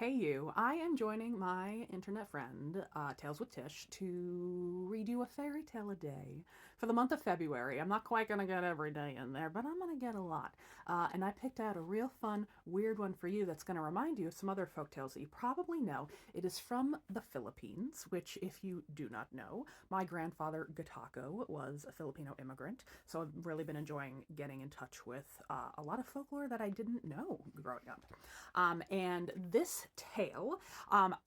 Hey you, I am joining my internet friend, Tales with Tish, to read you a fairy tale a day for the month of February. I'm not quite going to get every day in there, but I'm going to get a lot. And I picked out a real fun, weird one for you that's going to remind you of some other folk tales that you probably know. It is from the Philippines, which, if you do not know, my grandfather, Gatako, was a Filipino immigrant. So I've really been enjoying getting in touch with a lot of folklore that I didn't know growing up. And this tale,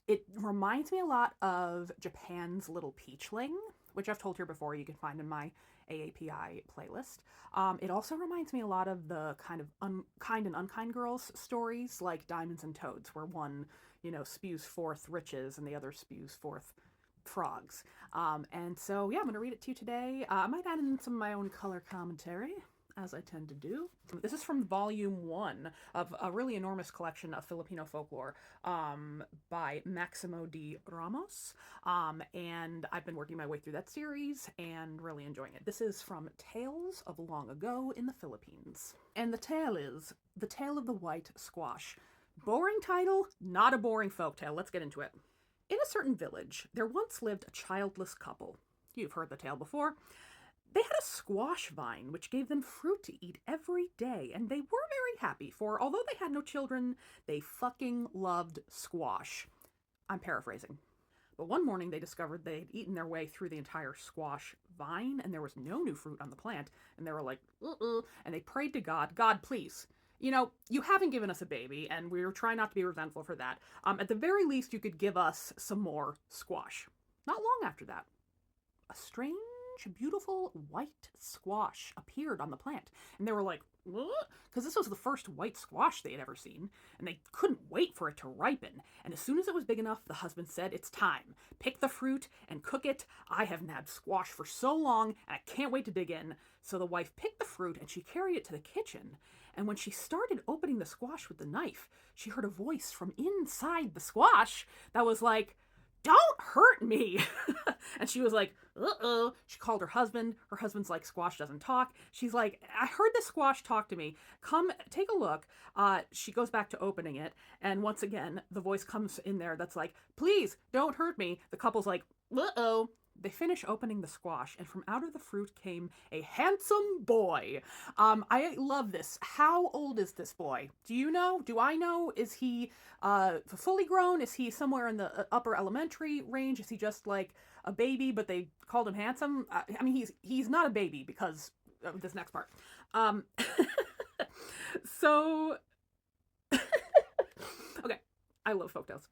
it reminds me a lot of Japan's Little Peachling, which I've told here before. You can find in my AAPI playlist. It also reminds me a lot of the kind of kind and unkind girls stories like Diamonds and Toads, where one, spews forth riches and the other spews forth frogs. And so, yeah, I'm going to read it to you today. I might add in some of my own color commentary, as I tend to do. This is from volume 1 of a really enormous collection of Filipino folklore by Maximo de Ramos. And I've been working my way through that series and really enjoying it. This is from Tales of Long Ago in the Philippines. And the tale is The Tale of the White Squash. Boring title, not a boring folktale. Let's get into it. In a certain village, there once lived a childless couple. You've heard the tale before. They had a squash vine which gave them fruit to eat every day, and they were very happy, for although they had no children, they fucking loved squash. I'm paraphrasing. But one morning they discovered they had eaten their way through the entire squash vine, and there was no new fruit on the plant, and they were like, and they prayed to God, God, please, you haven't given us a baby, and we were trying not to be resentful for that. At the very least, you could give us some more squash. Not long after that, a strange, beautiful white squash appeared on the plant. And they were like, what? Because this was the first white squash they had ever seen, and they couldn't wait for it to ripen. And as soon as it was big enough, the husband said, it's time. Pick the fruit and cook it. I haven't had squash for so long, and I can't wait to dig in. So the wife picked the fruit, and she carried it to the kitchen. And when she started opening the squash with the knife, she heard a voice from inside the squash that was like, don't hurt me. And she was like, uh-oh. She called her husband. Her husband's like, squash doesn't talk. She's like, I heard the squash talk to me. Come, take a look. She goes back to opening it. And once again, the voice comes in there that's like, please don't hurt me. The couple's like, uh-oh. They finish opening the squash, and from out of the fruit came a handsome boy. I love this. How old is this boy? Do you know? Do I know? Is he fully grown? Is he somewhere in the upper elementary range? Is he just like a baby, but they called him handsome? I mean, he's not a baby because of this next part. So, okay, I love folktales.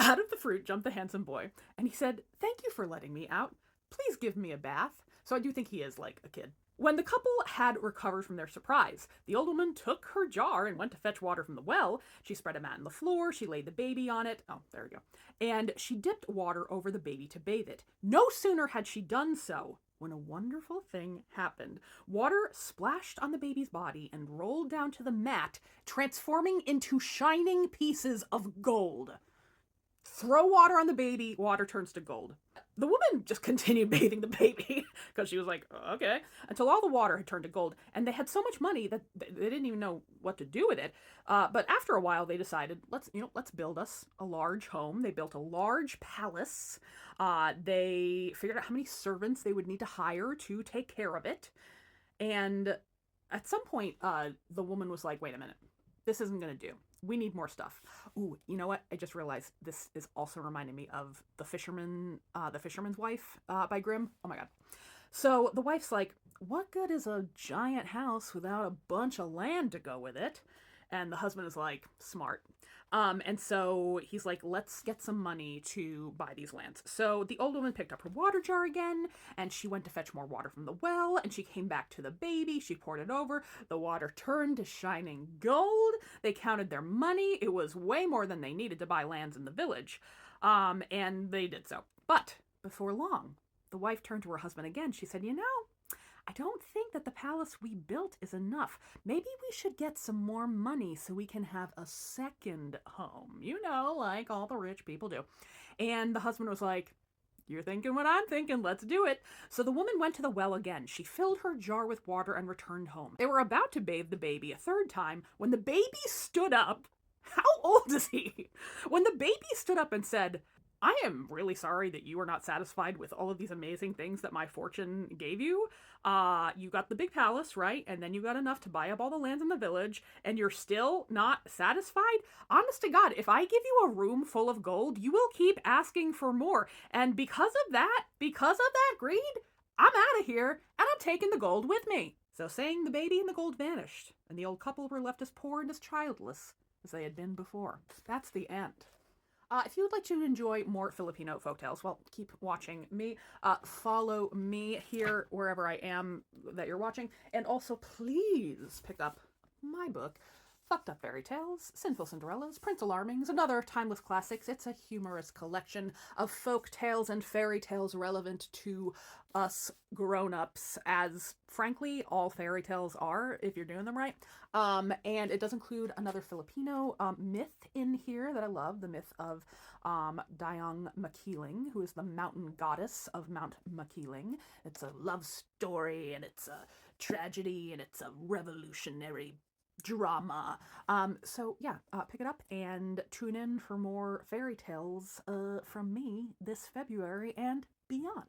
Out of the fruit jumped the handsome boy, and he said, thank you for letting me out. Please give me a bath. So I do think he is like a kid. When the couple had recovered from their surprise, the old woman took her jar and went to fetch water from the well. She spread a mat on the floor, she laid the baby on it. Oh, there we go. And she dipped water over the baby to bathe it. No sooner had she done so when a wonderful thing happened. Water splashed on the baby's body and rolled down to the mat, transforming into shining pieces of gold. Throw water on the baby, water turns to gold. The woman just continued bathing the baby because she was like, okay, until all the water had turned to gold. And they had so much money that they didn't even know what to do with it. But after a while, they decided, let's build us a large home. They built a large palace. They figured out how many servants they would need to hire to take care of it. And at some point, the woman was like, wait a minute, this isn't going to do. We need more stuff. Ooh, you know what? I just realized this is also reminding me of The Fisherman, The Fisherman's Wife by Grimm. Oh my god. So the wife's like, what good is a giant house without a bunch of land to go with it? And the husband is like, smart. And so he's like, let's get some money to buy these lands. So the old woman picked up her water jar again, and she went to fetch more water from the well, and she came back to the baby. She poured it over. The water turned to shining gold. They counted their money. It was way more than they needed to buy lands in the village. And they did so. But before long, the wife turned to her husband again. She said, I don't think that the palace we built is enough. Maybe we should get some more money so we can have a second home. Like all the rich people do. And the husband was like, you're thinking what I'm thinking, let's do it. So the woman went to the well again. She filled her jar with water and returned home. They were about to bathe the baby a third time when the baby stood up. How old is he? When the baby stood up and said, I am really sorry that you are not satisfied with all of these amazing things that my fortune gave you. You got the big palace, right? And then you got enough to buy up all the lands in the village, and you're still not satisfied? Honest to God, if I give you a room full of gold, you will keep asking for more. And because of that greed, I'm out of here, and I'm taking the gold with me. So saying, the baby and the gold vanished, and the old couple were left as poor and as childless as they had been before. That's the end. If you would like to enjoy more Filipino folktales, well, keep watching me. Follow me here wherever I am that you're watching. And also, please pick up my book, Fucked Up Fairy Tales, Sinful Cinderellas, Prince Alarmings, and other timeless classics. It's a humorous collection of folk tales and fairy tales relevant to us grown-ups, as frankly all fairy tales are if you're doing them right. And it does include another Filipino myth in here that I love, the myth of Dayang Makiling, who is the mountain goddess of Mount Makiling. It's a love story, and it's a tragedy, and it's a revolutionary drama. So yeah, pick it up and tune in for more fairy tales from me this February and beyond.